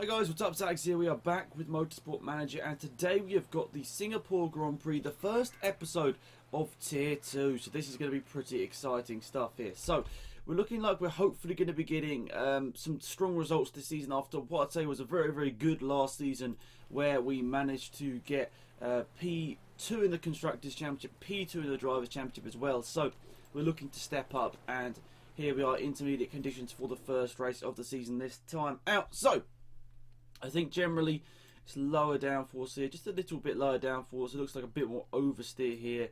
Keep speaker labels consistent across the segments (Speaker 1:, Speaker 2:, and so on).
Speaker 1: Hi guys, what's up? It's Alex here. We are back with Motorsport Manager, and today we have got the Singapore Grand Prix, the first episode of Tier 2. So this is going to be pretty exciting stuff here. So we're looking like we're hopefully going to be getting some strong results this season after what I'd say was a very, very good last season, where we managed to get P2 in the Constructors' Championship, P2 in the Drivers' Championship as well. So we're looking to step up, and here we are, intermediate conditions for the first race of the season this time out. So I think generally it's lower downforce here, just a little bit lower downforce. It looks like a bit more oversteer here,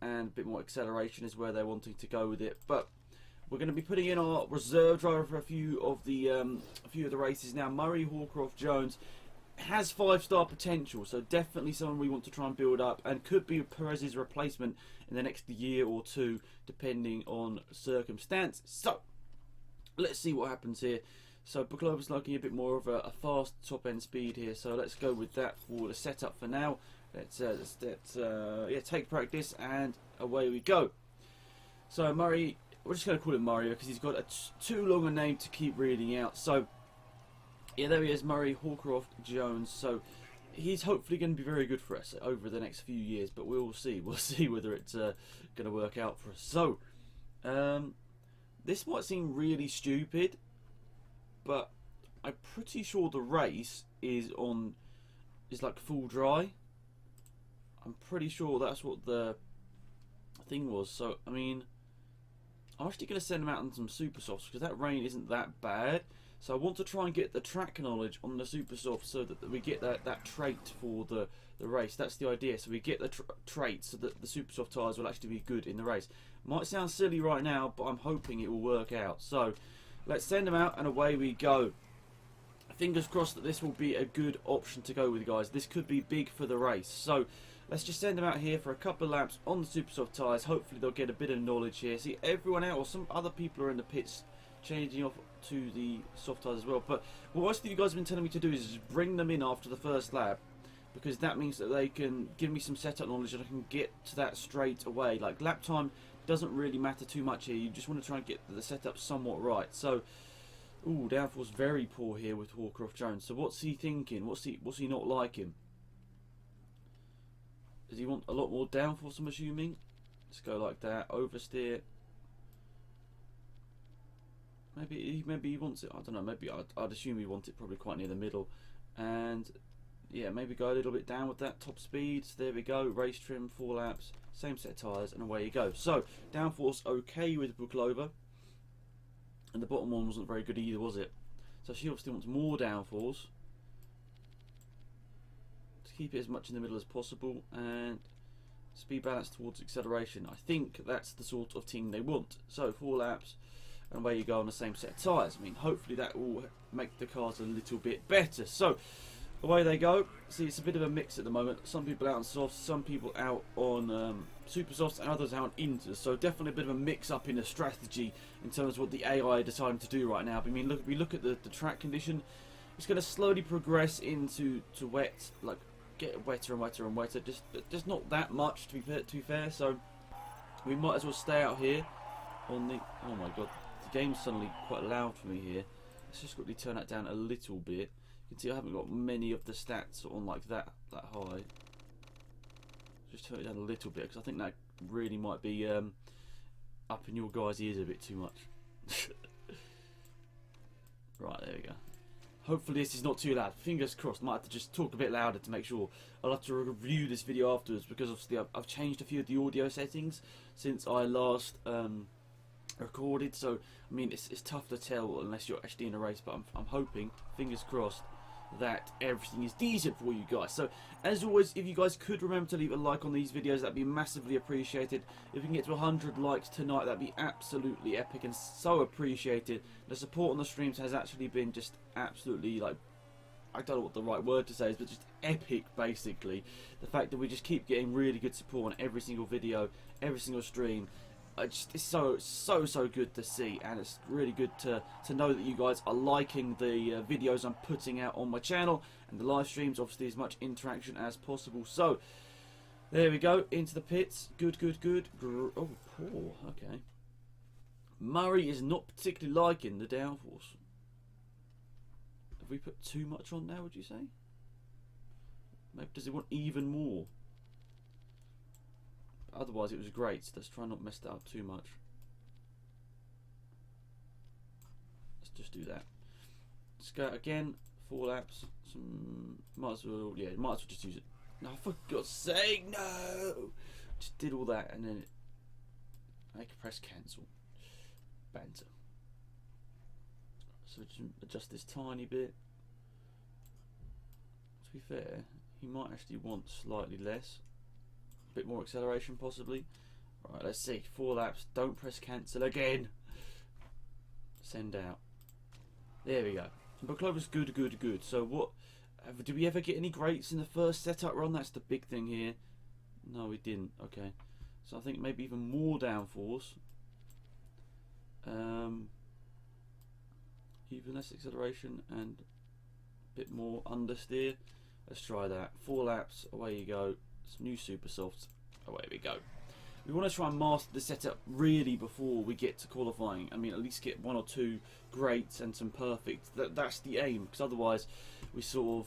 Speaker 1: and a bit more acceleration is where they're wanting to go with it. But we're going to be putting in our reserve driver for a few of the races now. Murray Hawcroft Jones has 5-star potential, so definitely someone we want to try and build up, and could be Perez's replacement in the next year or two, depending on circumstance. So let's see what happens here. So Buklova's liking a bit more of a fast top end speed here, so let's go with that for the setup for now. Let's take practice, and away we go. So Murray, we're just going to call him Murray because he's got too long a name to keep reading out. So yeah, there he is, Murray Hawcroft Jones. So he's hopefully going to be very good for us over the next few years, but we'll see. We'll see whether it's going to work out for us. So this might seem really stupid, but I'm pretty sure the race is like full dry. I'm pretty sure that's what the thing was. So I mean, I'm actually going to send them out on some super softs because that rain isn't that bad. So I want to try and get the track knowledge on the super soft so that we get that trait for the race. That's the idea. So we get the trait so that the super soft tyres will actually be good in the race. Might sound silly right now, but I'm hoping it will work out. So let's send them out, and away we go. Fingers crossed that this will be a good option to go with, guys. This could be big for the race. So let's just send them out here for a couple of laps on the super soft tyres. Hopefully they'll get a bit of knowledge here. See, everyone out, or some other people are in the pits changing off to the soft tyres as well. But what most of you guys have been telling me to do is just bring them in after the first lap, because that means that they can give me some setup knowledge and I can get to that straight away. Like, lap time doesn't really matter too much here. You just want to try and get the setup somewhat right. So, ooh, downforce very poor here with Hawcroft Jones. So what's he thinking? What's he not liking? Does he want a lot more downforce, I'm assuming? Let's go like that. Oversteer. Maybe he wants it. I don't know. Maybe I'd assume he wants it probably quite near the middle. And yeah, maybe go a little bit down with that top speed. So there we go. Race trim, 4 laps, same set of tyres, and away you go. So downforce okay with Buklova, and the bottom one wasn't very good either, was it? So she obviously wants more downforce to keep it as much in the middle as possible, and speed balance towards acceleration. I think that's the sort of thing they want. So 4 laps, and away you go on the same set of tyres. I mean, hopefully that will make the cars a little bit better. So away they go. See, it's a bit of a mix at the moment. Some people out on softs, some people out on super softs, and others out on inters. So definitely a bit of a mix up in the strategy in terms of what the AI are deciding to do right now. But I mean, we look at the track condition. It's going to slowly progress into wet, like get wetter and wetter and wetter. Just not that much to be fair. So we might as well stay out here on the. Oh my god, the game's suddenly quite loud for me here. Let's just quickly turn that down a little bit. You can see I haven't got many of the stats on like that high. Just turn it down a little bit because I think that really might be up in your guys' ears a bit too much. Right, there we go. Hopefully this is not too loud. Fingers crossed. Might have to just talk a bit louder to make sure. I'll have to review this video afterwards because obviously I've changed a few of the audio settings since I last recorded. So I mean, it's tough to tell unless you're actually in a race. But I'm hoping, fingers crossed, that everything is decent for you guys. So as always, if you guys could remember to leave a like on these videos, that'd be massively appreciated. If we can get to 100 likes tonight, that'd be absolutely epic and so appreciated. The support on the streams has actually been just absolutely, like, I don't know what the right word to say is, but just epic basically. The fact that we just keep getting really good support on every single video, every single stream. It's so good to see, and it's really good to know that you guys are liking the videos I'm putting out on my channel, and the live streams. Obviously as much interaction as possible. So there we go, into the pits. Good. Oh, poor. Okay, Murray is not particularly liking the downforce. Have we put too much on now, would you say? Maybe does it want even more? Otherwise it was great, so let's try not mess that up too much. Let's just do that. Let's go again, 4 laps. Might as well just use it. No, for God's sake, no! Just did all that and then I can press cancel. Banter. So just adjust this tiny bit. To be fair, he might actually want slightly less. A bit more acceleration possibly. Right, let's see. 4 laps. Don't press cancel again. Send out. There we go. Buklova's good. So what? Did we ever get any greats in the first setup run? That's the big thing here. No, we didn't. Okay. So I think maybe even more downforce. Even less acceleration and a bit more understeer. Let's try that. 4 laps. Away you go. Some new super softs. Away we go. We want to try and master the setup really before we get to qualifying. I mean, at least get 1 or 2 greats and some perfects. That's the aim, because otherwise we struggle.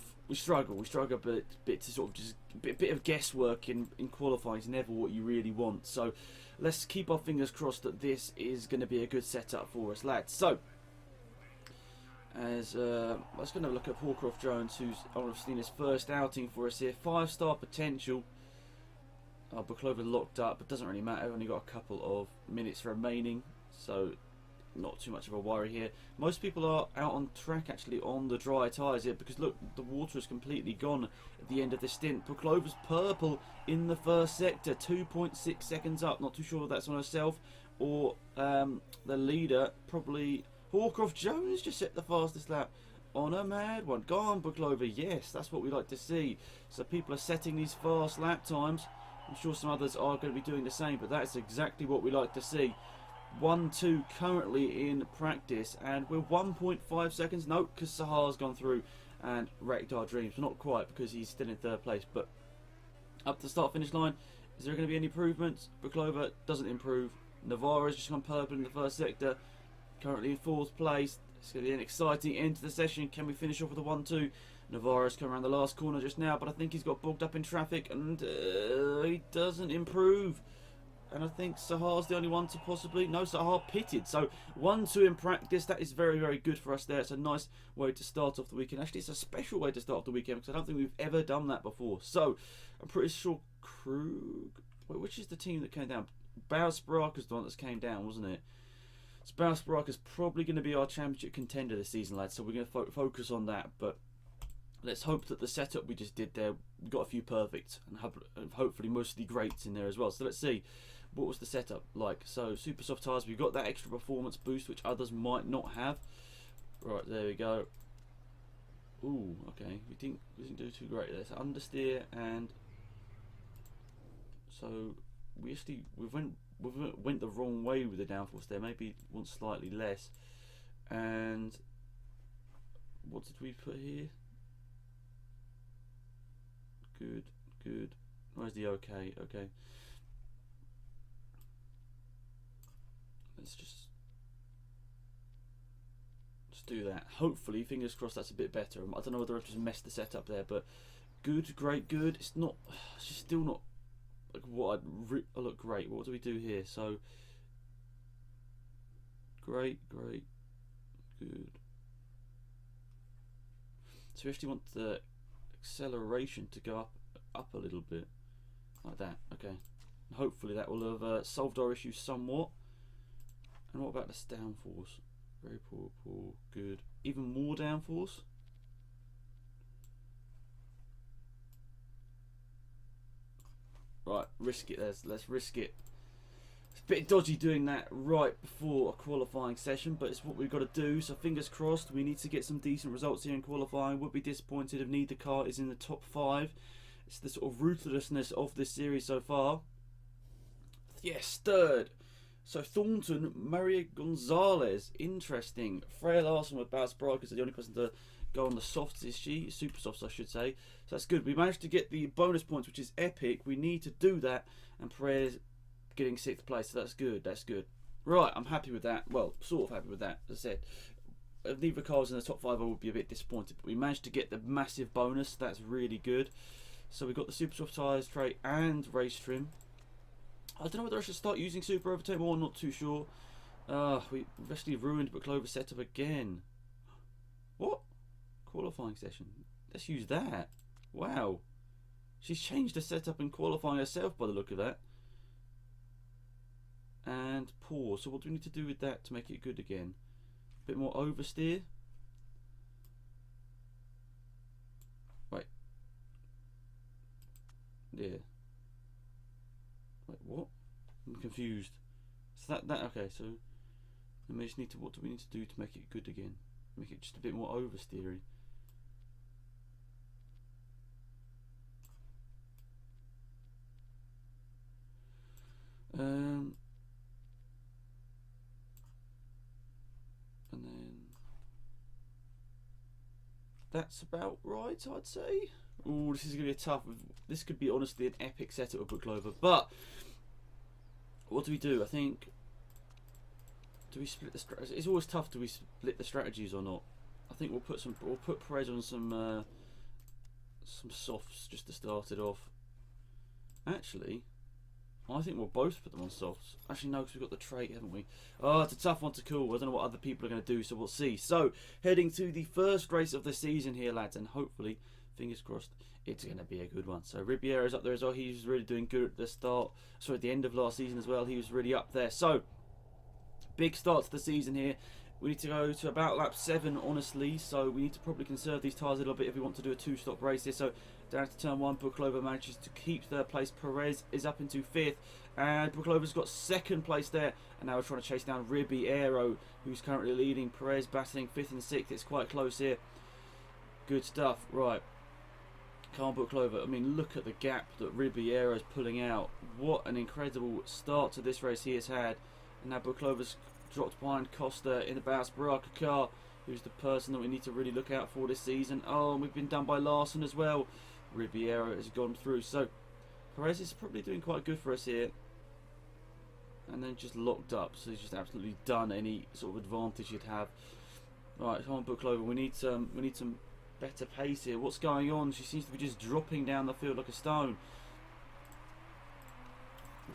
Speaker 1: We struggle a bit to sort of just a bit of guesswork in qualifying is never what you really want. So let's keep our fingers crossed that this is going to be a good setup for us, lads. So let's go and have a look at Hawcroft Jones, who's obviously in his first outing for us here. 5-star potential. Buklova locked up, but doesn't really matter. Only got a couple of minutes remaining, so not too much of a worry here. Most people are out on track actually on the dry tyres here, because look, the water is completely gone at the end of the stint. Buklova's purple in the first sector, 2.6 seconds up. Not too sure if that's on herself or the leader. Probably Hawcroft Jones just set the fastest lap on a mad one. Go on, Buklova. Yes, that's what we like to see. So people are setting these fast lap times. I'm sure some others are going to be doing the same, but that's exactly what we like to see. 1-2 currently in practice, and we're 1.5 seconds. No, because Sahar's gone through and wrecked our dreams. Not quite, because he's still in 3rd place, but up to the start-finish line, is there going to be any improvements? Buklova doesn't improve. Navarro's just gone purple in the first sector, currently in 4th place. It's going to be an exciting end to the session. Can we finish off with a 1-2? Navarro's come around the last corner just now, but I think he's got bogged up in traffic and he doesn't improve. And I think Sahar's the only one to possibly... No, Sahar pitted. So 1-2 in practice. That is very good for us there. It's a nice way to start off the weekend. Actually, it's a special way to start off the weekend because I don't think we've ever done that before. So I'm pretty sure Krug... Wait, which is the team that came down? Bausprach is the one that came down, wasn't it? So Bausprach is probably going to be our championship contender this season, lads. So we're going to focus on that. But let's hope that the setup we just did there, we got a few perfects and hopefully mostly greats in there as well. So let's see, what was the setup like? So super soft tyres, we've got that extra performance boost which others might not have. Right, there we go. Ooh, okay, we didn't do too great there. So understeer, and so we went the wrong way with the downforce there. Maybe want slightly less. And what did we put here? Good. Where's the okay? Okay. Let's just do that. Hopefully, fingers crossed, that's a bit better. I don't know whether I've just messed the setup there, but good, great, good. It's just still not like what I'd look great. What do we do here? So great, good. So we actually want the acceleration to go up a little bit like that. Okay, hopefully that will have solved our issue somewhat. And what about this downforce? Very poor, good. Even more downforce. Right, risk it. Let's risk it. It's a bit dodgy doing that right before a qualifying session, but it's what we've got to do. So fingers crossed. We need to get some decent results here in qualifying. Would be disappointed if neither car is in the top 5. It's the sort of ruthlessness of this series so far. Yes, 3rd. So Thornton, Maria Gonzalez, interesting. Freya Larson with Bausprach is the only person to go on the softs, is she? Super softs, I should say. So that's good. We managed to get the bonus points, which is epic. We need to do that, and Freya's getting 6th place, so that's good. That's good. Right, I'm happy with that. Well, sort of happy with that, as I said. if neither car was in the top 5, I would be a bit disappointed. But we managed to get the massive bonus. That's really good. So we got the super soft tyres tray and race trim. I don't know whether I should start using super overtake more. I'm not too sure. We've actually ruined Clover's setup again. What? Qualifying session. Let's use that. Wow. She's changed the setup in qualifying herself by the look of that. And pause. So what do we need to do with that to make it good again? A bit more oversteer. Wait. Yeah. Wait, what? I'm confused. So that okay, so we just need to, what do we need to do to make it good again? Make it just a bit more oversteery. And then that's about right, I'd say. Oh, this is going to be a tough. This could be honestly an epic setup of Book Clover. But what do we do? I think. Do we split the strategy? It's always tough. Do we split the strategies or not? I think we'll put Perez on some softs just to start it off. Actually, I think we'll both put them on softs. Actually, no, because we've got the trait, haven't we? Oh, it's a tough one to call. I don't know what other people are going to do, so we'll see. So, heading to the first race of the season here, lads, and hopefully, fingers crossed, it's going to be a good one. So, Ribiero's up there as well. He was really doing good at the start. Sorry, at the end of last season as well. He was really up there. So, big start to the season here. We need to go to about lap 7, honestly. So, we need to probably conserve these tyres a little bit if we want to do a 2-stop race here. So, down to turn 1, Booklover manages to keep third place. Perez is up into 5th. And Booklover's got 2nd place there. And now we're trying to chase down Ribiero, who's currently leading. Perez battling 5th and 6th. It's quite close here. Good stuff. Right. Come on, Booklover. I mean, look at the gap that Ribiero's pulling out. What an incredible start to this race he has had. And now Booklover's dropped behind Costa in the Baus Baraka car, who's the person that we need to really look out for this season. Oh, and we've been done by Larson as well. Ribiero has gone through. So, Perez is probably doing quite good for us here. And then just locked up. So, he's just absolutely done any sort of advantage he'd have. Right, come on, Booklover. We need some better pace here. What's going on? She seems to be just dropping down the field like a stone.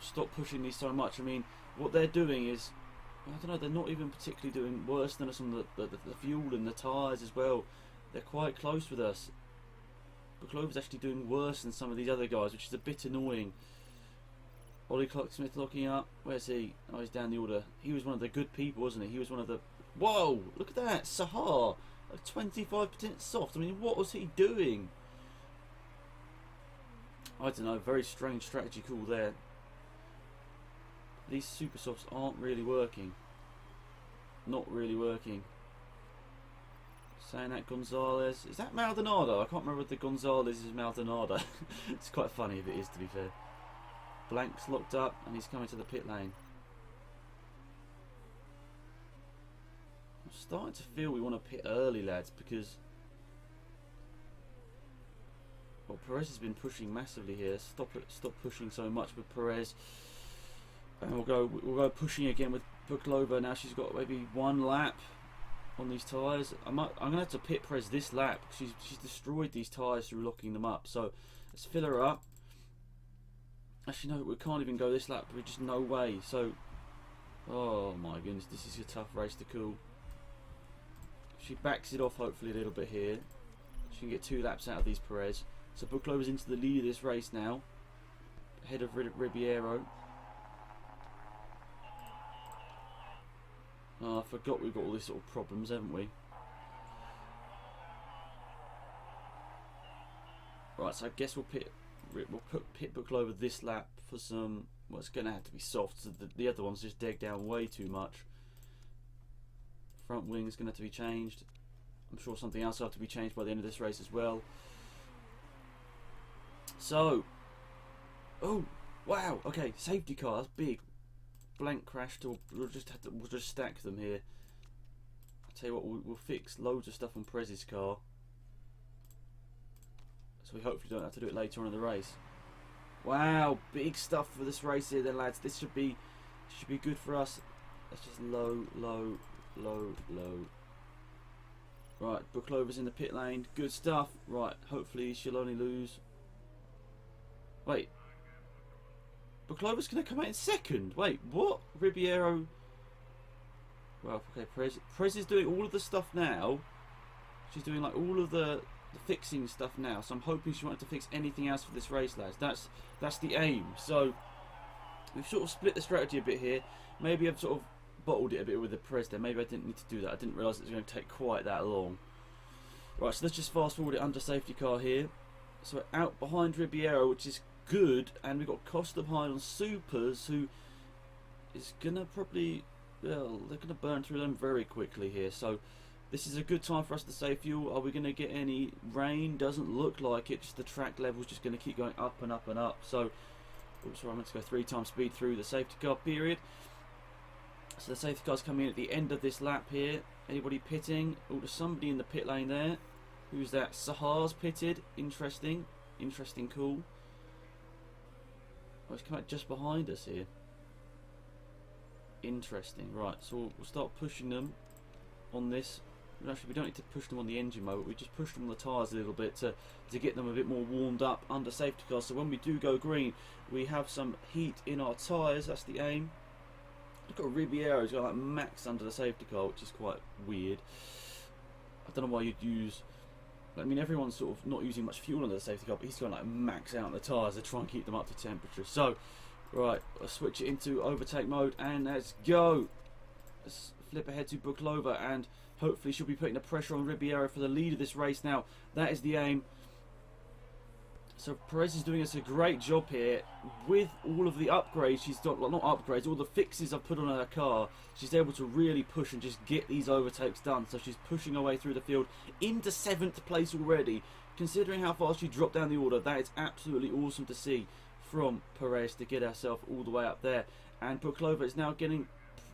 Speaker 1: Stop pushing these so much. I mean, what they're doing is, I don't know, they're not even particularly doing worse than us on the fuel and the tyres as well. They're quite close with us. But Clover's actually doing worse than some of these other guys, which is a bit annoying. Ollie Clark-Smith locking up. Where's he? Oh, he's down the order. He was one of the good people, wasn't he? He was one of the... Whoa! Look at that! Sahar! Like 25% soft. I mean, what was he doing? I don't know. Very strange strategy call there. These super softs aren't really working. Not really working. Saying that Gonzalez. Is that Maldonado? I can't remember if the Gonzalez is Maldonado. It's quite funny if it is, to be fair. Blank's locked up and he's coming to the pit lane. I'm starting to feel we want to pit early, lads, because... Well, Perez has been pushing massively here. Stop pushing so much with Perez. And we'll go pushing again with Booklover. Now she's got maybe 1 lap on these tyres. I'm gonna have to pit Perez this lap because she's destroyed these tyres through locking them up. So let's fill her up. Actually, no, we can't even go this lap. There's just no way. So, oh my goodness, this is a tough race to call. She backs it off hopefully a little bit here. She can get 2 laps out of these Perez. So Booklover's into the lead of this race now, ahead of Ribiero. Oh, I forgot we've got all these sort of problems, haven't we? Right, so I guess we'll pit Booklover this lap for some. Well, it's going to have to be soft. So the other one's just degged down way too much. Front wing's going to have to be changed. I'm sure something else will have to be changed by the end of this race as well. So, oh wow, okay, safety car. That's big. Blank crashed, or we'll just stack them here. I'll tell you what, we'll fix loads of stuff on Perez's car, so we hopefully don't have to do it later on in the race. Wow, big stuff for this race here then, lads. This should be good for us. Let's just low. Right, Buklova's in the pit lane. Good stuff. Right, hopefully she'll only lose. Wait. Buklova's going to come out in second. Wait, what? Ribeiro. Well, okay, Perez is doing all of the stuff now. She's doing like all of the fixing stuff now. So I'm hoping she won't have to fix anything else for this race, lads. That's the aim. So we've sort of split the strategy a bit here. Maybe I've sort of bottled it a bit with the Perez there. Maybe I didn't need to do that. I didn't realise it was going to take quite that long. Right, so let's just fast forward it under safety car here. So we're out behind Ribeiro, which is good, and we've got Costa behind on Supers, who is gonna probably, well, they're gonna burn through them very quickly here. So this is a good time for us to save fuel. Are we gonna get any rain? Doesn't look like it. Just the track level's just gonna keep going up and up and up. So, oops, sorry, I meant to go 3 times speed through the safety car period. So the safety car's coming in at the end of this lap here. Anybody pitting? Oh, there's somebody in the pit lane there. Who's that? Sahar's pitted. Interesting. Interesting, cool. Oh, he's come out just behind us here. Interesting. Right, so we'll start pushing them on this. Actually, we don't need to push them on the engine mode. We just push them on the tyres a little bit to get them a bit more warmed up under safety car. So when we do go green, we have some heat in our tyres. That's the aim. Look at Ribeiro. He's got like max under the safety car, which is quite weird. I don't know why you'd use... I mean, everyone's sort of not using much fuel under the safety car, but he's going like max out the tyres to try and keep them up to temperature. So, right, I'll switch it into overtake mode and let's go. Let's flip ahead to Buklova, and hopefully she'll be putting the pressure on Ribeiro for the lead of this race now. That is the aim. So Perez is doing us a great job here with all of the upgrades she's done, well, not upgrades, all the fixes I've put on her car. She's able to really push and just get these overtakes done. So she's pushing her way through the field into 7th place already. Considering how far she dropped down the order, that is absolutely awesome to see from Perez to get herself all the way up there. And Buklova is now getting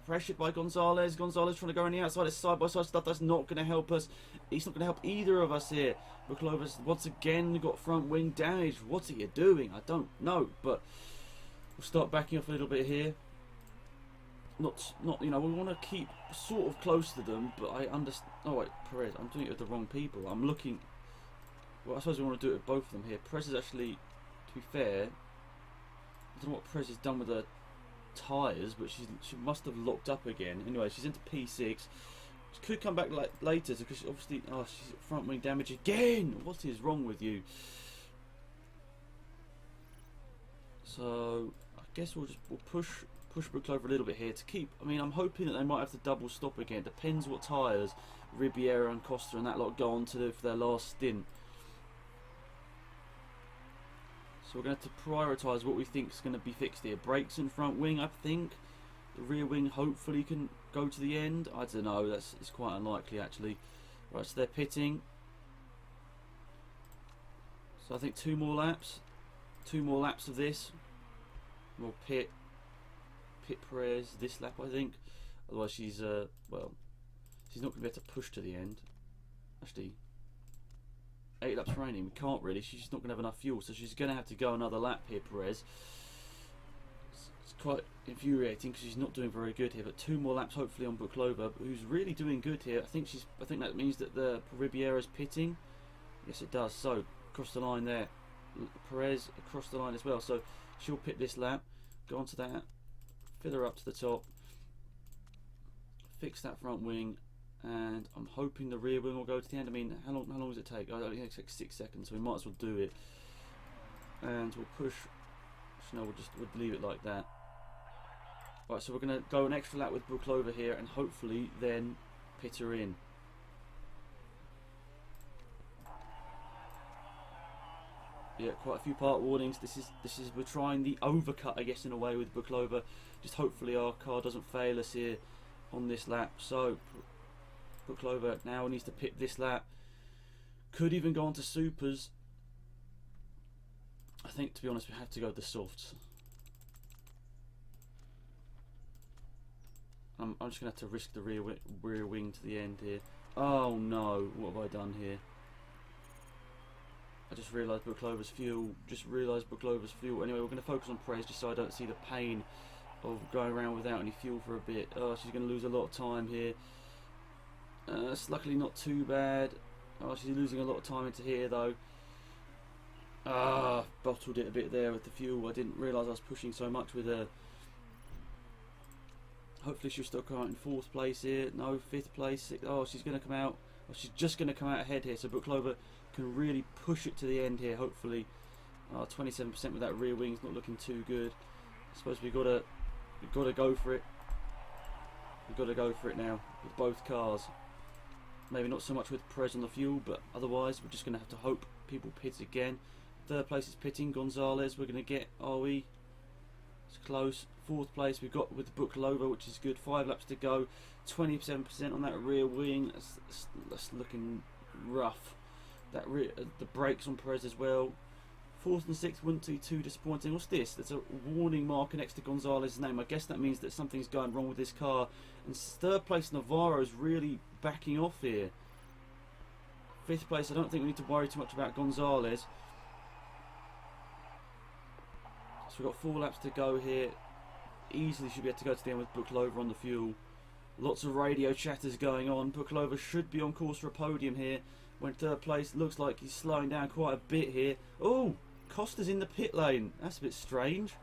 Speaker 1: pressured by Gonzalez. Gonzalez trying to go on the outside. It's side-by-side stuff. That's not going to help us. It's not going to help either of us here. Buklova's once again got front wing damage. What are you doing? I don't know. But we'll start backing off a little bit here. Not you know, we want to keep sort of close to them, but I understand. Oh wait, Perez. I'm doing it with the wrong people. I'm looking. Well, I suppose we want to do it with both of them here. Perez is actually, to be fair, I don't know what Perez has done with her tyres, but she must have locked up again. Anyway, she's into P6. She could come back later because she obviously, oh, she's got front wing damage again. What is wrong with you? So I guess we'll push Buklova a little bit here to keep. I mean, I'm hoping that they might have to double stop again. Depends what tyres Ribeiro and Costa and that lot go on to do for their last stint. So we're going to have to prioritise what we think is going to be fixed here. Brakes and front wing, I think. The rear wing hopefully can go to the end. I don't know, it's quite unlikely actually. Right, so they're pitting. So I think 2 more laps. 2 more laps of this. We'll pit Perez this lap, I think. Otherwise she's, well, she's not going to be able to push to the end. Actually, 8 laps remaining, we can't really. She's not going to have enough fuel, so she's going to have to go another lap here, Perez. It's quite infuriating because she's not doing very good here, but 2 more laps hopefully on Buklova, who's really doing good here. I think that means that the Ribeiro's pitting. Yes, it does. So across the line there, Perez across the line as well. So she'll pit this lap, go onto that, fill her up to the top, fix that front wing, and I'm hoping the rear wing will go to the end. I mean, how long does it take? I think it takes 6 seconds, so we might as well do it. And we'll push. No, we'll leave it like that. Right, so we're going to go an extra lap with Buklova here, and hopefully then pit her in. Yeah, quite a few part warnings. This is we're trying the overcut, I guess, in a way with Buklova. Just hopefully our car doesn't fail us here on this lap. So Buklova now needs to pit this lap. Could even go on to supers. I think, to be honest, we have to go with the softs. I'm just going to have to risk the rear wing to the end here. Oh no, what have I done here? I just realised Buklova's fuel. Anyway, we're going to focus on Perez just so I don't see the pain of going around without any fuel for a bit. Oh, she's going to lose a lot of time here. It's luckily not too bad. Oh, she's losing a lot of time into here though. Bottled it a bit there with the fuel. I didn't realise I was pushing so much with her. Hopefully she'll still come out in 4th place here. No, 5th place. Oh, she's going to come out. Oh, she's just going to come out ahead here. So Booklova can really push it to the end here, hopefully. 27% with that rear wing's not looking too good. I suppose we've got to go for it. We've got to go for it now with both cars. Maybe not so much with Perez on the fuel, but otherwise we're just going to have to hope people pit again. 3rd place is pitting. Gonzalez, we're going to get, are we? It's close. 4th place we've got with Booklova, which is good. 5 laps to go. 27% on that rear wing. That's looking rough. That the brakes on Perez as well. 4th and 6th wouldn't be too disappointing. What's this? There's a warning marker next to Gonzalez's name. I guess that means that something's going wrong with this car. And 3rd place Navarro's really backing off here. 5th place, I don't think we need to worry too much about Gonzalez. So we've got 4 laps to go here. Easily should be able to go to the end with Booklova on the fuel. Lots of radio chatters going on. Booklova should be on course for a podium here. Went 3rd place. Looks like he's slowing down quite a bit here. Oh, Costa's in the pit lane. That's a bit strange.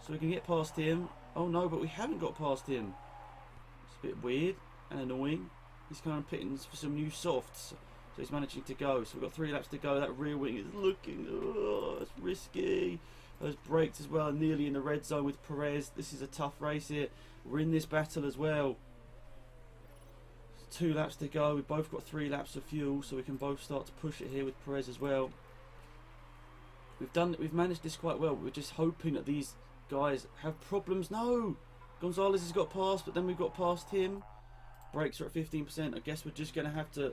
Speaker 1: So we can get past him. Oh no, but we haven't got past him. It's a bit weird and annoying. He's kind of pitting for some new softs. So he's managing to go. So we've got 3 laps to go. That rear wing is looking... Oh, it's risky. Those brakes as well, nearly in the red zone with Perez. This is a tough race here. We're in this battle as well. 2 laps to go. We've both got 3 laps of fuel, so we can both start to push it here with Perez as well. We've managed this quite well. We're just hoping that these guys have problems. No! Gonzalez has got past, but then we've got past him. Brakes are at 15%. I guess we're just going to have to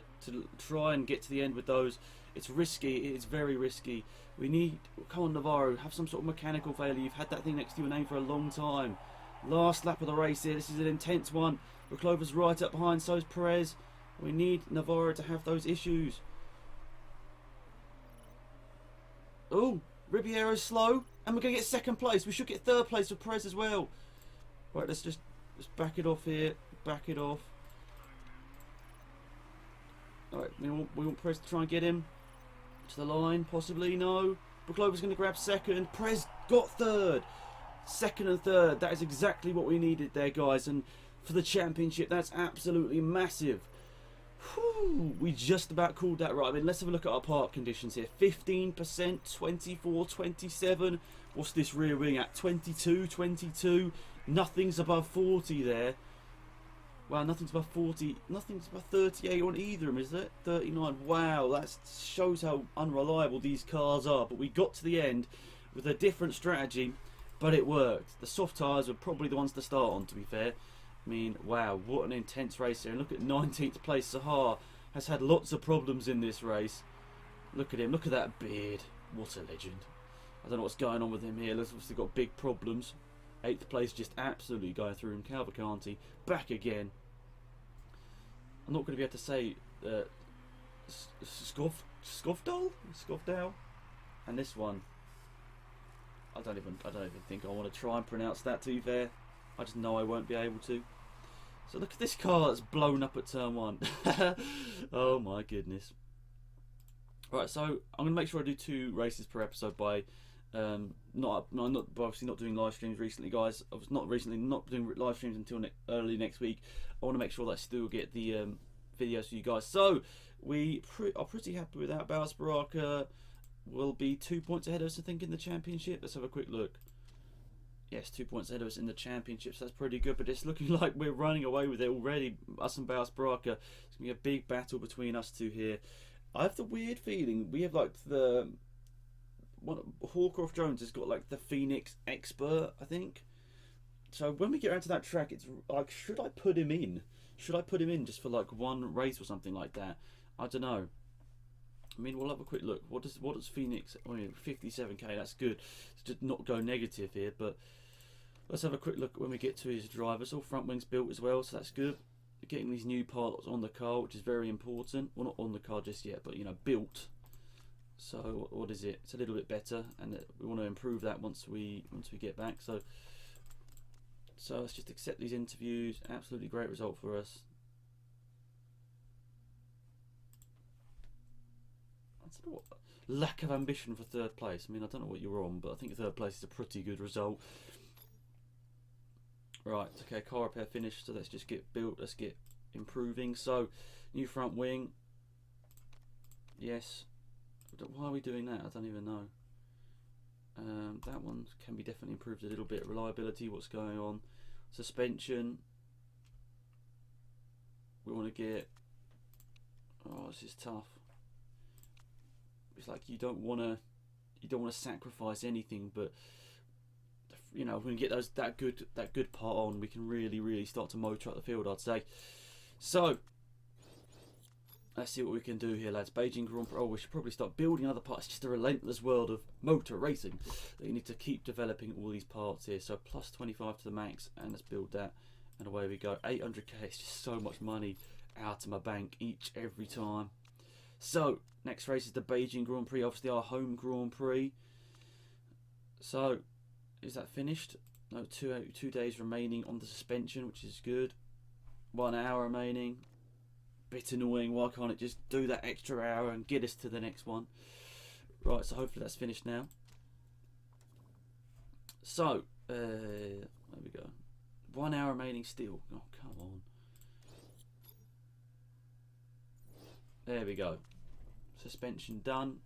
Speaker 1: try and get to the end with those. It's risky. It is very risky. We need... Come on, Navarro. Have some sort of mechanical failure. You've had that thing next to your name for a long time. Last lap of the race here. This is an intense one. Buklova's right up behind. So is Perez. We need Navarro to have those issues. Oh, Ribiero's slow. And we're going to get 2nd place. We should get 3rd place for Perez as well. Right, let's back it off here. Back it off. Alright, we want Perez to try and get him to the line, possibly. No. Buklova's going to grab 2nd. Perez got 3rd. 2nd and 3rd. That is exactly what we needed there, guys. And for the championship, that's absolutely massive. Whew, we just about called that right. I mean, let's have a look at our park conditions here. 15%, 24, 27. What's this rear wing at? 22, 22. Nothing's above 40 there. Wow, nothing's above 40. Nothing's above 38 on either of them, is it? 39. Wow, that shows how unreliable these cars are. But we got to the end with a different strategy, but it worked. The soft tyres were probably the ones to start on, to be fair. I mean, wow, what an intense race here. And look at 19th place. Sahar has had lots of problems in this race. Look at him. Look at that beard. What a legend. I don't know what's going on with him here. He's obviously got big problems. 8th place just absolutely going through him. Cavalcanti back again. I'm not going to be able to say Skovdal, and this one. I don't even think I want to try and pronounce that, to be fair. I just know I won't be able to. So look at this car that's blown up at turn 1. Oh my goodness. Right, so I'm going to make sure I do 2 races per episode by obviously not doing live streams recently, guys. I was not doing live streams until early next week. I want to make sure that I still get the videos for you guys. So we are pretty happy with that. Bauer Baraka will be 2 points ahead of us, I think, in the championship. Let's have a quick look. Yes, 2 points ahead of us in the championship, so that's pretty good. But it's looking like we're running away with it already. Us and Bauer Baraka. It's going to be a big battle between us two here. I have the weird feeling we have like the... Hawcroft Jones has got like the Phoenix Expert, I think. So when we get around to that track, it's like, should I put him in? Should I put him in just for like one race or something like that? I don't know. I mean, we'll have a quick look. What does Phoenix? I mean, 57k. That's good. To not go negative here, but let's have a quick look when we get to his drivers. All front wings built as well, so that's good. Getting these new parts on the car, which is very important. Well, not on the car just yet, but you know, built. So what is it? It's a little bit better, and we want to improve that once we get back. So let's just accept these interviews. Absolutely great result for us. don't know what, lack of ambition for third place. I mean, I don't know what you're on, but I think third place is a pretty good result. Right, okay, car repair finished, so let's just get built, let's get improving. So, new front wing. Yes. Why are we doing that? I don't even know. That one can be definitely improved a little bit. Reliability, what's going on? Suspension. We want to get... Oh, this is tough. It's like you don't want to sacrifice anything, but you know, when we get that good part on, we can really start to motor up the field, I'd say. So let's see what we can do here, lads. Beijing Grand Prix. Oh, we should probably start building other parts. It's just a relentless world of motor racing that you need to keep developing all these parts here. So plus 25 to the max, and let's build that, and away we go. 800k. It's just so much money out of my bank every time. So next race is the Beijing Grand Prix, obviously our home Grand Prix. So is that finished? No, 2 days remaining on the suspension, which is good. 1 hour remaining. Bit annoying. Why can't it just do that extra hour and get us to the next one? Right, so hopefully that's finished now. So there we go. 1 hour remaining still. Oh, come on. There we go. Suspension done.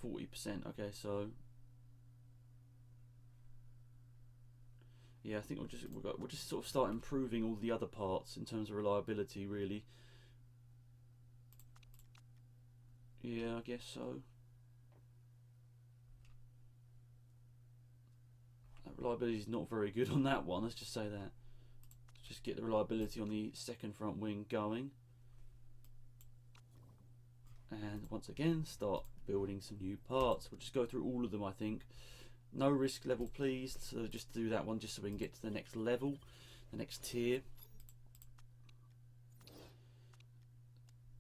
Speaker 1: 40%. Okay, so yeah, I think we'll just sort of start improving all the other parts in terms of reliability, really. Yeah, I guess so. That reliability is not very good on that one. Let's just say that. Let's just get the reliability on the second front wing going. And once again, start building some new parts. We'll just go through all of them, I think. No risk level, please. So just do that one just so we can get to the next level, the next tier.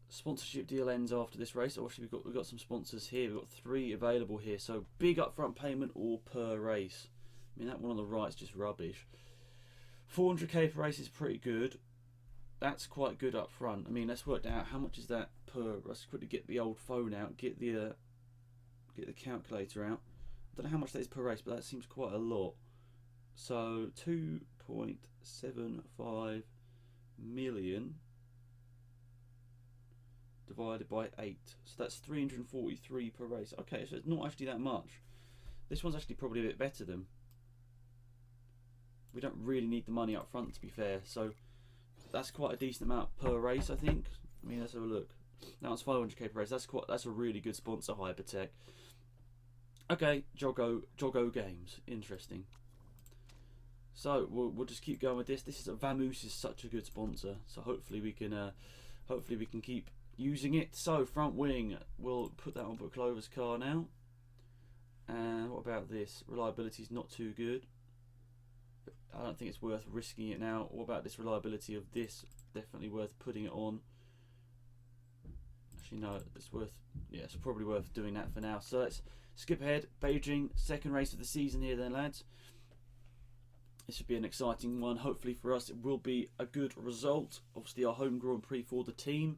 Speaker 1: Sponsorship deal ends after this race. Obviously, we've got some sponsors here. We've got 3 available here. So big upfront payment or per race. I mean, that one on the right is just rubbish. 400k per race is pretty good. That's quite good up front. I mean, let's work out how much is that per. Let's quickly get the old phone out, get the calculator out. I don't know how much that is per race, but that seems quite a lot. So 2.75 million divided by 8. So that's 343 per race. Okay, so it's not actually that much. This one's actually probably a bit better than. We don't really need the money up front, to be fair. So that's quite a decent amount per race, I think. I mean, let's have a look. Now it's 500k per race. That's a really good sponsor, Hypertech. Okay, Joggo Games, interesting. So we'll just keep going with this. Vamoose is such a good sponsor, so hopefully we can keep using it. So front wing, we'll put that on Clover's car now. And what about this? Reliability is not too good. I don't think it's worth risking it now. What about this reliability of this? Definitely worth putting it on. Actually, no, it's worth. Yeah, it's probably worth doing that for now. So let's skip ahead. Beijing, second race of the season here, then, lads. This should be an exciting one. Hopefully for us, it will be a good result. Obviously, our home Grand Prix for the team.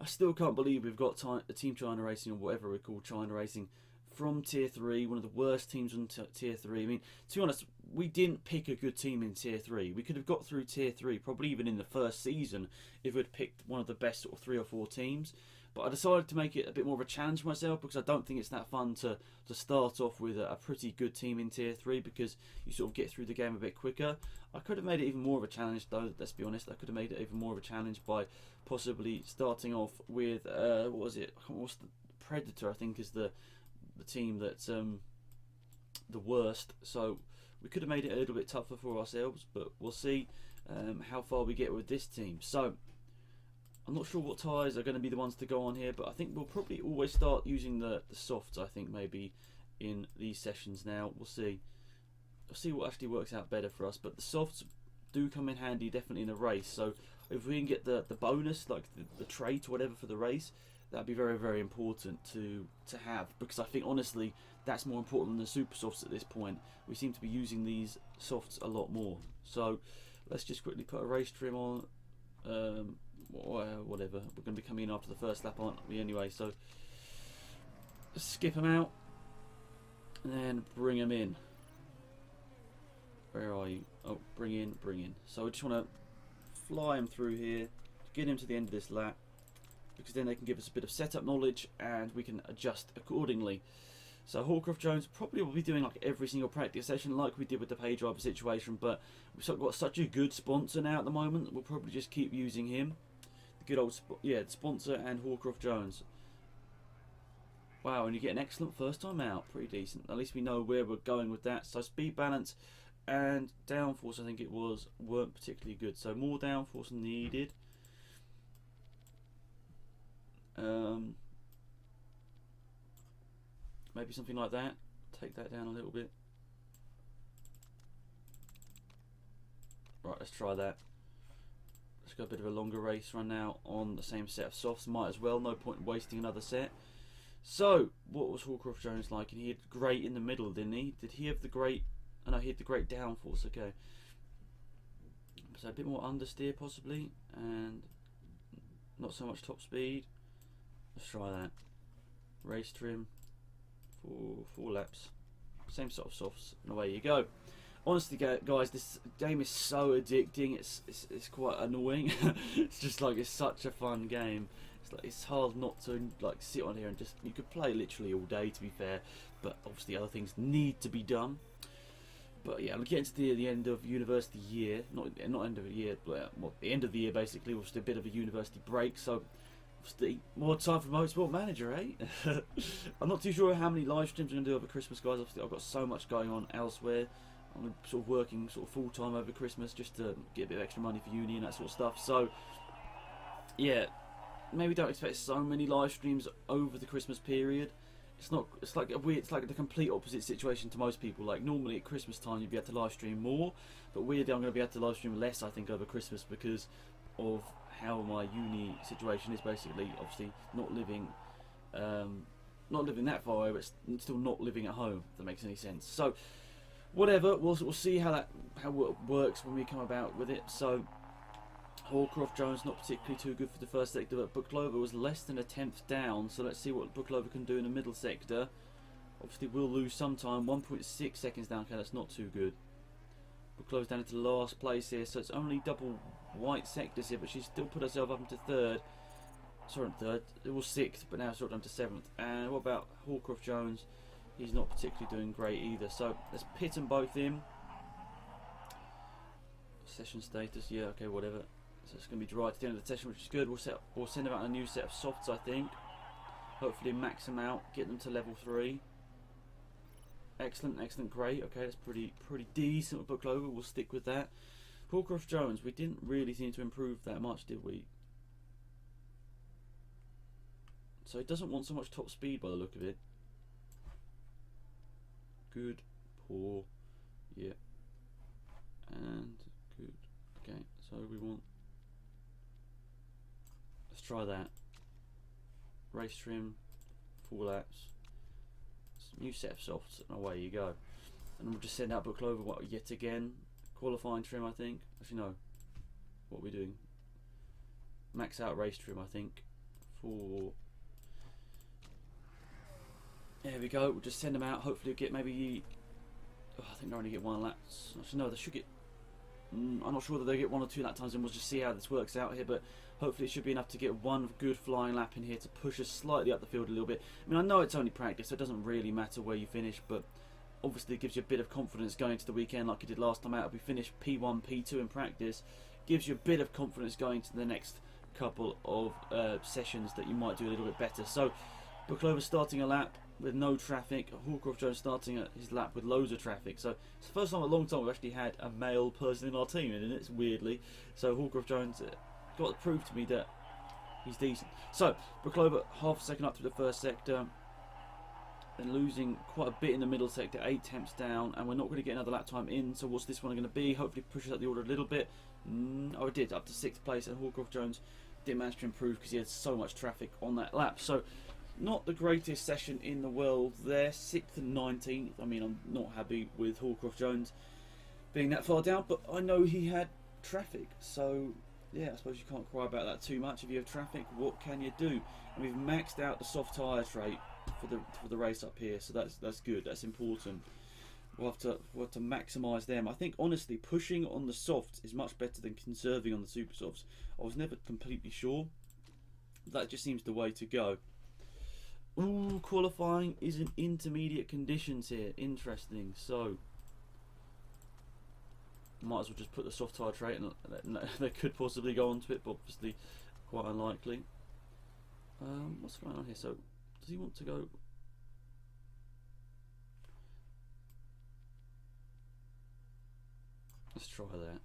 Speaker 1: I still can't believe we've got Team China Racing, or whatever we're called, China Racing, from Tier 3, one of the worst teams on Tier 3. I mean, to be honest, we didn't pick a good team in Tier 3. We could have got through Tier 3, probably even in the first season, if we'd picked one of the best sort of 3 or 4 teams. But I decided to make it a bit more of a challenge myself, because I don't think it's that fun to start off with a pretty good team in Tier 3, because you sort of get through the game a bit quicker. I could have made it even more of a challenge, though, let's be honest. I could have made it even more of a challenge by possibly starting off with, what was it? What's the Predator, I think, is the team that's the worst. So we could have made it a little bit tougher for ourselves, but we'll see how far we get with this team. So I'm not sure what tyres are going to be the ones to go on here, but I think we'll probably always start using the softs, I think, maybe in these sessions now. We'll see. We'll see what actually works out better for us, but the softs do come in handy definitely in a race. So if we can get the bonus, like the trait or whatever for the race, that'd be very, very important to have, because I think honestly that's more important than the super softs at this point. We seem to be using these softs a lot more. So let's just quickly put a race trim on. whatever. We're going to be coming in after the first lap, aren't we, anyway? So skip them out and then bring them in. Where are you? Oh, bring in. So I just want to fly them through here, get them to the end of this lap, because then they can give us a bit of setup knowledge and we can adjust accordingly. So Hawcroft Jones probably will be doing like every single practice session like we did with the pay driver situation, but we've got such a good sponsor now at the moment, we'll probably just keep using him. The good old, the sponsor and Hawcroft Jones. Wow, and you get an excellent first time out, pretty decent. At least we know where we're going with that. So speed balance and downforce, I think it was, weren't particularly good. So more downforce needed. Maybe something like that. Take that down a little bit. Right, let's try that. Let's go a bit of a longer race run now on the same set of softs. Might as well, no point in wasting another set. So, what was Hawcroft Jones like? And he had great in the middle, didn't he? Did he have the great... Oh no, he had the great downforce, okay. So a bit more understeer possibly, and not so much top speed. Let's try that. Race trim for 4 laps. Same sort of softs, and away you go. Honestly, guys, this game is so addicting. It's quite annoying. It's just like, it's such a fun game. It's like, it's hard not to like sit on here and just, you could play literally all day, to be fair, but obviously other things need to be done. But yeah, we're getting to the end of university year, not end of the year, but well, the end of the year basically. Was a bit of a university break, so obviously more time for Motorsport Manager, eh? I'm not too sure how many live streams I'm going to do over Christmas, guys. Obviously, I've got so much going on elsewhere. I'm sort of working sort of full time over Christmas just to get a bit of extra money for uni and that sort of stuff. So yeah, maybe don't expect so many live streams over the Christmas period. It's like a weird, it's like the complete opposite situation to most people. Like normally at Christmas time you'd be able to live stream more, but weirdly I'm going to be able to live stream less, I think, over Christmas because of how my uni situation is. Basically, obviously not living that far away, but still not living at home. If that makes any sense. So whatever, we'll see how it works when we come about with it. So Hawcroft Jones not particularly too good for the first sector, but Booklover was less than a 10th down, so let's see what Booklover can do in the middle sector. Obviously we'll lose some time, 1.6 seconds down, okay, that's not too good. Booklover's down into last place here, so it's only double white sectors here, but she's still put herself up into third. Sorry, third, it was 6th, but now it's sort of down to 7th. And what about Hawcroft Jones? He's not particularly doing great either, so let's pit them both in. Session status, yeah, okay, whatever. So it's going to be dry to the end of the session, which is good. We'll send them out a new set of softs, I think. Hopefully max them out, get them to level 3. Excellent, excellent, great. Okay, that's pretty decent with Booklover. We'll stick with that. Hawcroft Jones, we didn't really seem to improve that much, did we? So it doesn't want so much top speed by the look of it. Good, poor, yeah, and good. Okay, so we want... Let's try that. Race trim, 4 laps, new set of softs, and away you go. And we'll just send out Booklover yet again. Qualifying trim, I think. Actually, no. What are we doing? Max out race trim, I think. For... There we go. We'll just send them out. Hopefully, we'll get maybe... Oh, I think they only get 1 lap. Actually, no, they should get... I'm not sure whether they get 1 or 2 lap times, and we'll just see how this works out here, but hopefully it should be enough to get 1 good flying lap in here to push us slightly up the field a little bit. I mean, I know it's only practice, so it doesn't really matter where you finish, but obviously it gives you a bit of confidence going into the weekend like you did last time out. If we finished P1, P2 in practice, gives you a bit of confidence going to the next couple of sessions that you might do a little bit better. So, Booklover starting a lap with no traffic, Hawcroft Jones starting his lap with loads of traffic. So it's the first time in a long time we've actually had a male person in our team, and it's weirdly. So Hawcroft Jones got to prove to me that he's decent. So Booklover half a second up to the first sector, then losing quite a bit in the middle sector, 8 temps down, and we're not going to get another lap time in. So what's this one going to be? Hopefully pushes up the order a little bit. Oh, it did, up to 6th place, and Hawcroft Jones didn't manage to improve because he had so much traffic on that lap. So not the greatest session in the world there, 6th and 19th. I mean, I'm not happy with Hawcroft Jones being that far down, but I know he had traffic, so yeah, I suppose you can't cry about that too much. If you have traffic, what can you do? And we've maxed out the soft tyre trait for the race up here, so that's good. That's important. We'll have to maximise them. I think honestly, pushing on the softs is much better than conserving on the super softs. I was never completely sure. That just seems the way to go. Ooh, qualifying is in intermediate conditions here. Interesting. So might as well just put the soft tyre trait, and they could possibly go onto it, but obviously quite unlikely. What's going on here? So does he want to go? Let's try that.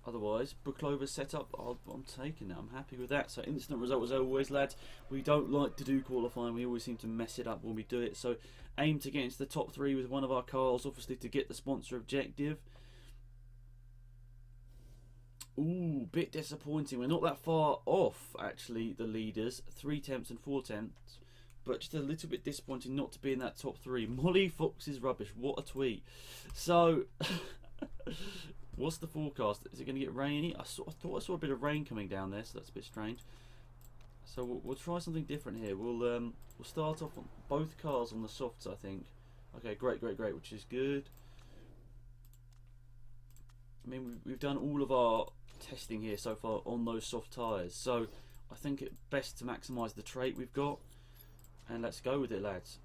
Speaker 1: Otherwise, Booklover's set up. I'm taking that. I'm happy with that. So instant result as always, lads. We don't like to do qualifying. We always seem to mess it up when we do it. So aim to get into the top 3 with one of our cars, obviously to get the sponsor objective. Ooh, bit disappointing. We're not that far off, actually, the leaders. 3 tenths and 4 tenths. But just a little bit disappointing not to be in that top 3. Molly Fox is rubbish. What a tweet. So, what's the forecast? Is it going to get rainy? I thought I saw a bit of rain coming down there, so that's a bit strange. So we'll try something different here. We'll start off on both cars on the softs, I think. Okay, great, which is good. I mean, we've done all of our testing here so far on those soft tyres, so I think it's best to maximise the trait we've got. And let's go with it, lads.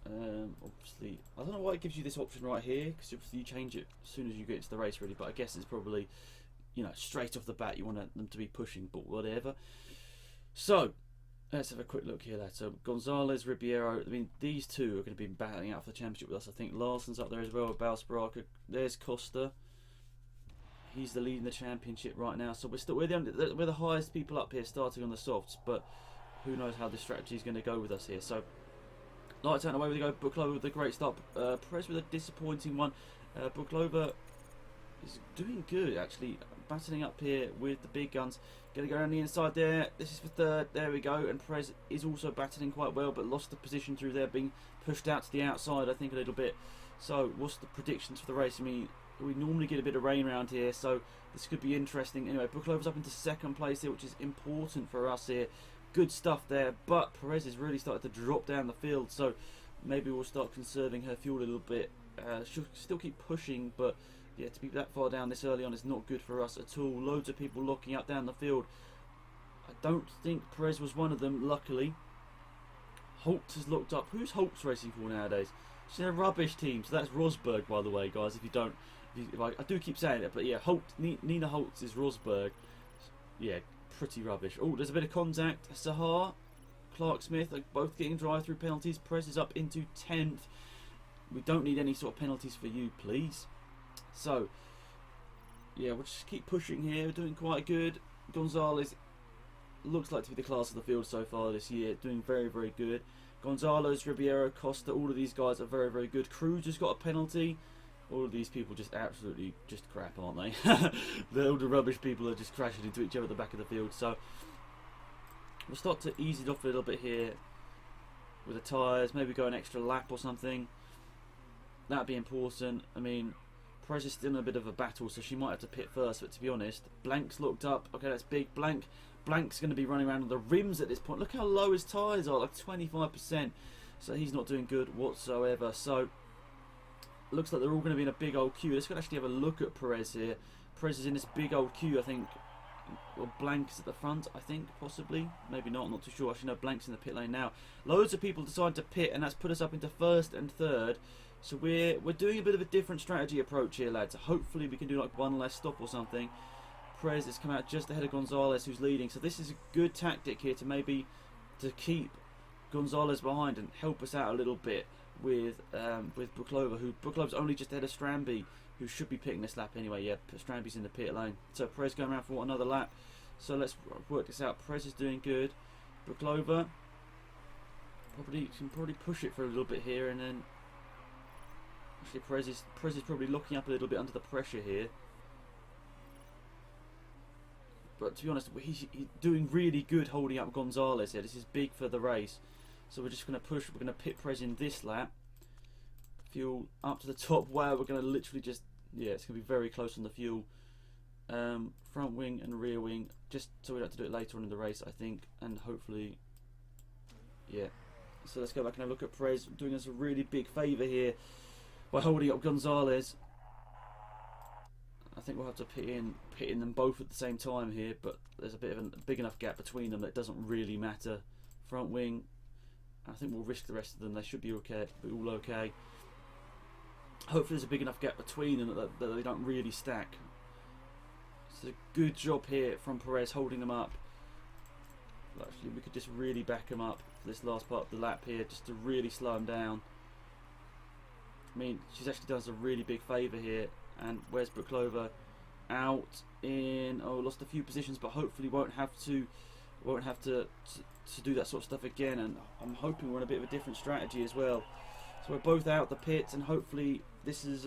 Speaker 1: Obviously, I don't know why it gives you this option right here, because obviously you change it as soon as you get into the race, really. But I guess it's probably, you know, straight off the bat you want them to be pushing, but whatever. So let's have a quick look here, lads. So Gonzalez, Ribeiro. I mean, these two are going to be battling out for the championship with us. I think Larson's up there as well. Balsparaka. There's Costa. He's the lead in the championship right now. So we're the highest people up here, starting on the softs, but who knows how this strategy is going to go with us here. So, lights out, away we go. Booklover with a great start. Perez with a disappointing one. Booklover is doing good, actually. Battling up here with the big guns. Going to go around the inside there. This is for third. There we go. And Perez is also battling quite well, but lost the position through there, being pushed out to the outside, I think, a little bit. So, what's the predictions for the race? I mean, we normally get a bit of rain around here, so this could be interesting. Anyway, Booklover's up into second place here, which is important for us here. Good stuff there, but Perez is really starting to drop down the field, so maybe we'll start conserving her fuel a little bit. She'll still keep pushing, but yeah, to be that far down this early on is not good for us at all. Loads of people locking up down the field. I don't think Perez was one of them, luckily. Holt has locked up. Who's Holt's racing for nowadays? It's a rubbish team, so that's Rosberg, by the way, guys, if you don't... I do keep saying it, but yeah, Nina Holtz is Rosberg. Yeah, pretty rubbish. Oh, there's a bit of contact. Sahar, Clark Smith are both getting drive-through penalties. Perez is up into 10th. We don't need any sort of penalties for you, please. So, yeah, we'll just keep pushing here. We're doing quite good. Gonzalez looks like to be the class of the field so far this year. Doing very, very good. Gonzalez, Ribeiro, Costa, all of these guys are very, very good. Cruz has got a penalty. All of these people just absolutely just crap, aren't they? All the rubbish people are just crashing into each other at the back of the field. So we'll start to ease it off a little bit here with the tyres. Maybe go an extra lap or something. That'd be important. I mean, Perez is still in a bit of a battle, so she might have to pit first. But to be honest, Blank's looked up. Okay, that's big. Blank's going to be running around on the rims at this point. Look how low his tyres are, like 25%. So he's not doing good whatsoever. So looks like they're all going to be in a big old queue. Let's go actually have a look at Perez here. Perez is in this big old queue, I think. Well, Blank is at the front, I think, possibly. Maybe not, I'm not too sure. Actually, no, Blank's in the pit lane now. Loads of people decide to pit, and that's put us up into first and third. So we're doing a bit of a different strategy approach here, lads. Hopefully we can do like one less stop or something. Perez has come out just ahead of Gonzalez, who's leading. So this is a good tactic here to keep Gonzalez behind and help us out a little bit with Booklover, who Booklover's only just ahead of Stramby, who should be pitting this lap anyway. Yeah, Stramby's in the pit lane. So Perez going around for another lap. So let's work this out. Perez is doing good. Booklover can probably push it for a little bit here, and then actually Perez is probably locking up a little bit under the pressure here. But to be honest, he's doing really good holding up Gonzalez here. This is big for the race. So we're just going to push. We're going to pit Perez in this lap Fuel up to the top. Wow, we're going to literally just, yeah, it's going to be very close on the fuel. Front wing and rear wing, just so we don't have to do it later on in the race, I think, and hopefully, yeah. So let's go back and have a look at Perez doing us a really big favour here by holding up Gonzalez. I think we'll have to pit in them both at the same time here, but there's a bit of a big enough gap between them that it doesn't really matter. Front wing, I think we'll risk the rest of them. They should be okay, all okay. Hopefully there's a big enough gap between them that they don't really stack. It's a good job here from Perez holding them up. Actually, we could just really back them up for this last part of the lap here, just to really slow them down. I mean, she's actually done us a really big favour here. And where's Buklova? Out in, oh, lost a few positions, but hopefully won't have to do that sort of stuff again. And I'm hoping we're on a bit of a different strategy as well. So we're both out the pits, and hopefully this is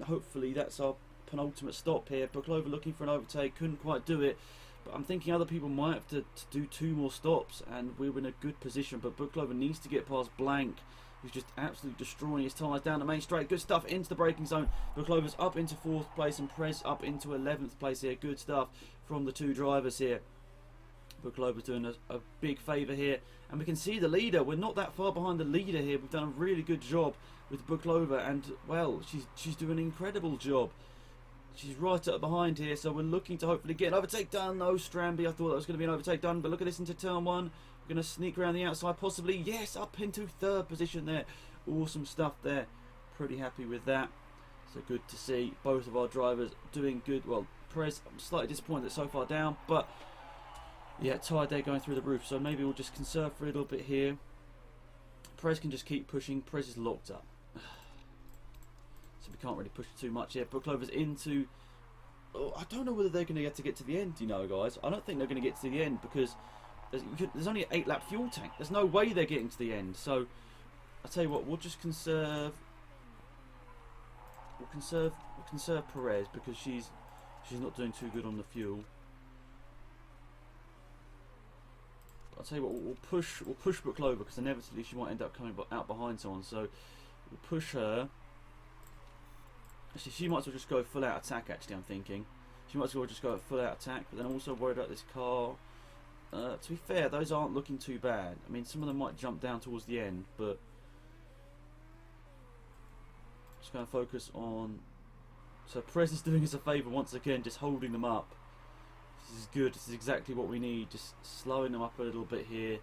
Speaker 1: hopefully that's our penultimate stop here. Buklova looking for an overtake, couldn't quite do it. But I'm thinking other people might have to do 2 more stops, and we're in a good position. But Buklova needs to get past Blank, who's just absolutely destroying his tyres down the main straight. Good stuff into the braking zone. Buklova's up into 4th place and Perez up into 11th place here. Good stuff from the 2 drivers here. Buklova's doing a big favour here. And we can see the leader. We're not that far behind the leader here. We've done a really good job with Buklova. And, well, she's doing an incredible job. She's right up behind here. So we're looking to hopefully get an overtake done. No, Stramby. I thought that was going to be an overtake done. But look at this into turn 1. We're going to sneak around the outside possibly. Yes, up into 3rd position there. Awesome stuff there. Pretty happy with that. So good to see both of our drivers doing good. Well, Perez, I'm slightly disappointed so far down. But, yeah, tyre day going through the roof. So maybe we'll just conserve for a little bit here. Perez can just keep pushing. Perez is locked up. So we can't really push too much here. Buklova's into... Oh, I don't know whether they're going to get to the end, you know, guys. I don't think they're going to get to the end because... There's only an 8-lap fuel tank. There's no way they're getting to the end. So, I'll tell you what, we'll just conserve. We'll conserve Perez because she's not doing too good on the fuel. I'll tell you what, we'll push Buklova because inevitably she might end up coming out behind someone. So, we'll push her. Actually, she might as well just go full out attack. Actually, I'm thinking she might as well just go full out attack. But then I'm also worried about this car. To be fair, those aren't looking too bad. I mean, some of them might jump down towards the end, but just going to focus on. So Perez is doing us a favour once again, just holding them up. This is good. This is exactly what we need. Just slowing them up a little bit here.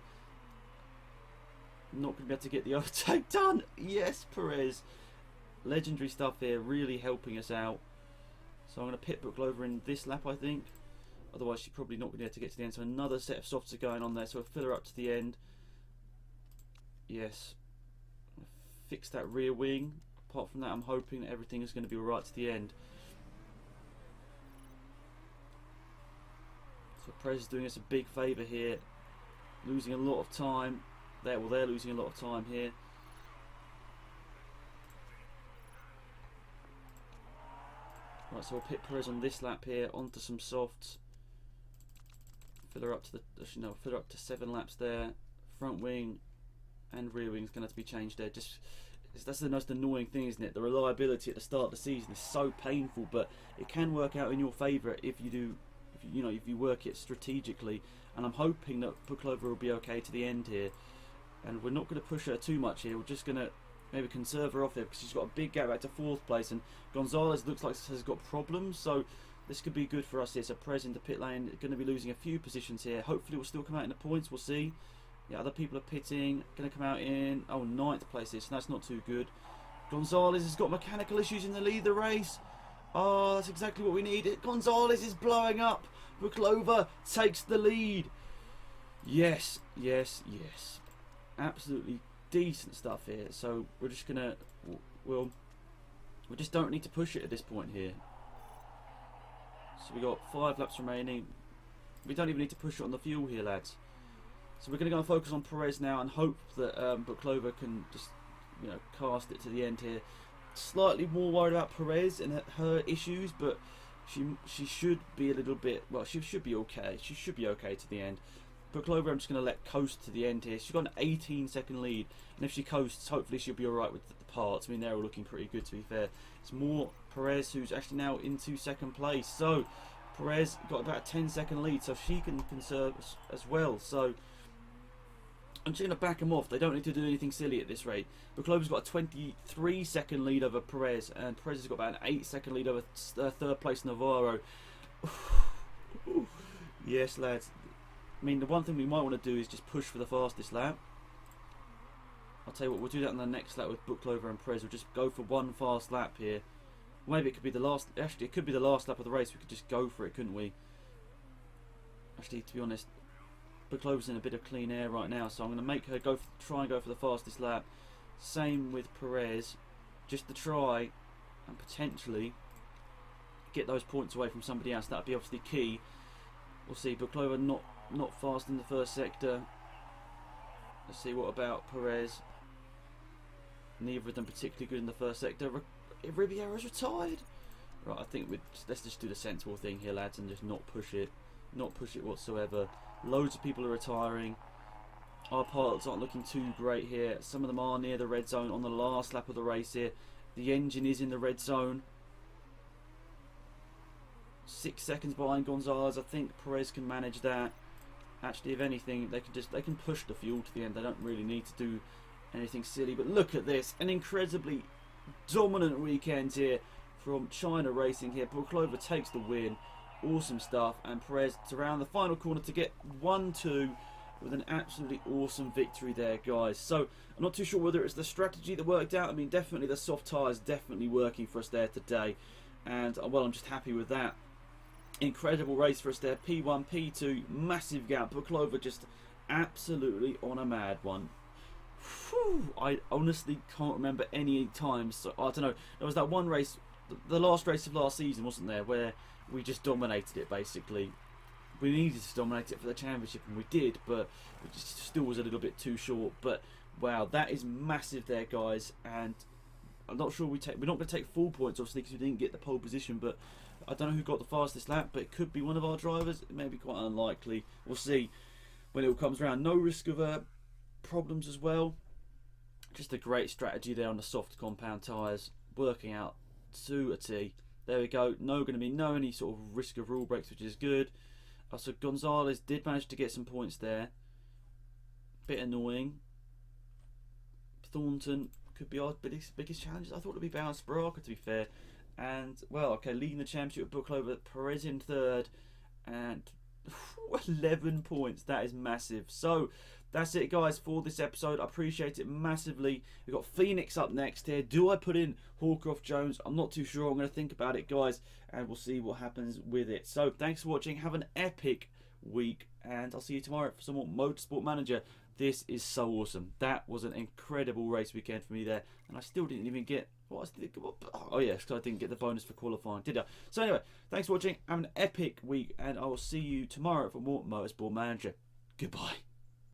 Speaker 1: Not going to be able to get the overtake done. Yes, Perez. Legendary stuff here, really helping us out. So I'm going to pit Buklova in this lap, I think. Otherwise, she's probably not going to be able to get to the end. So another set of softs are going on there. So we'll fill her up to the end. Yes. Fix that rear wing. Apart from that, I'm hoping that everything is going to be alright to the end. So Perez is doing us a big favour here. Losing a lot of time. They're losing a lot of time here. Right, so we'll pit Perez on this lap here. Onto some softs. Fill her up to fill her up to 7 laps there. Front wing and rear wing is going to have to be changed there. That's the most annoying thing, isn't it? The reliability at the start of the season is so painful, but it can work out in your favour if you work it strategically. And I'm hoping that Buklova will be okay to the end here. And we're not going to push her too much here. We're just going to maybe conserve her off here because she's got a big gap back to 4th place, and Gonzalez looks like has got problems. So this could be good for us here. So Perez into pit lane, going to be losing a few positions here. Hopefully we'll still come out in the points, we'll see. Yeah, other people are pitting, going to come out in, 9th place here, so that's not too good. Gonzalez has got mechanical issues in the lead of the race. Oh, that's exactly what we need. Gonzalez is blowing up. Buklova takes the lead. Yes, yes, yes. Absolutely decent stuff here. So we're just going to, we just don't need to push it at this point here. So we got 5 laps remaining. We don't even need to push it on the fuel here, lads. So we're going to go and focus on Perez now and hope that Buklova can just, cast it to the end here. Slightly more worried about Perez and her issues, but she should be a little bit. Well, she should be okay. She should be okay to the end. Buklova, I'm just going to let coast to the end here. She's got an 18-second lead, and if she coasts, hopefully she'll be alright with the parts. I mean, they're all looking pretty good, to be fair. It's more Perez, who's actually now into second place. So Perez got about a 10-second lead, so she can conserve as well. So I'm just going to back them off. They don't need to do anything silly at this rate. Buklova's got a 23-second lead over Perez, and Perez has got about an 8-second lead over third place Navarro. Yes, lads. I mean, the one thing we might want to do is just push for the fastest lap. I'll tell you what, we'll do that on the next lap with Buklova and Perez. We'll just go for one fast lap here. Maybe it could be the last. Actually, it could be the last lap of the race. We could just go for it, couldn't we? Actually, to be honest, Buklova's in a bit of clean air right now, so I'm going to make her try and go for the fastest lap. Same with Perez, just to try and potentially get those points away from somebody else. That would be obviously key. We'll see. Buklova not fast in the first sector. Let's see, what about Perez? Neither of them particularly good in the first sector. Ribeira's retired. Right, I think let's just do the sensible thing here, lads, and just not push it. Not push it whatsoever. Loads of people are retiring. Our pilots aren't looking too great here. Some of them are near the red zone on the last lap of the race here. The engine is in the red zone. 6 seconds behind Gonzalez. I think Perez can manage that. Actually, if anything, they can push the fuel to the end. They don't really need to do anything silly. But look at this, an incredibly dominant weekend here from China Racing here. Buklova takes the win. Awesome stuff, and Perez to round the final corner to get 1-2 with an absolutely awesome victory there, guys. So I'm not too sure whether it's the strategy that worked out. I mean, definitely the soft tyres definitely working for us there today, and well, I'm just happy with that. Incredible race for us there. P1, P2, massive gap. Buklova just absolutely on a mad one. Whew, I honestly can't remember any times. So, I don't know. There was that one race, the last race of last season, wasn't there, where we just dominated it, basically. We needed to dominate it for the championship, and we did, but it just still was a little bit too short. But wow, that is massive there, guys. And I'm not sure we're not going to take full points, obviously, because we didn't get the pole position. But I don't know who got the fastest lap, but it could be one of our drivers. It may be quite unlikely. We'll see when it all comes around. No risk of problems as well. Just a great strategy there on the soft compound tyres, working out to a T. There we go. Going to be no any sort of risk of rule breaks, which is good. So Gonzalez did manage to get some points there. Bit annoying. Thornton could be our biggest challenge. I thought it would be Bounce Baraka, to be fair. And, well, okay, leading the championship with Buklova, Perez in third, and 11 points. That is massive. So, that's it, guys, for this episode. I appreciate it massively. We've got Phoenix up next here. Do I put in Hawcroft Jones? I'm not too sure. I'm going to think about it, guys, and we'll see what happens with it. So, thanks for watching. Have an epic week, and I'll see you tomorrow for some more Motorsport Manager. This is so awesome. That was an incredible race weekend for me there, and I still didn't even get... Oh yes, because I didn't get the bonus for qualifying, did I? So anyway, thanks for watching. Have an epic week, and I will see you tomorrow for more Motorsport Manager. Goodbye.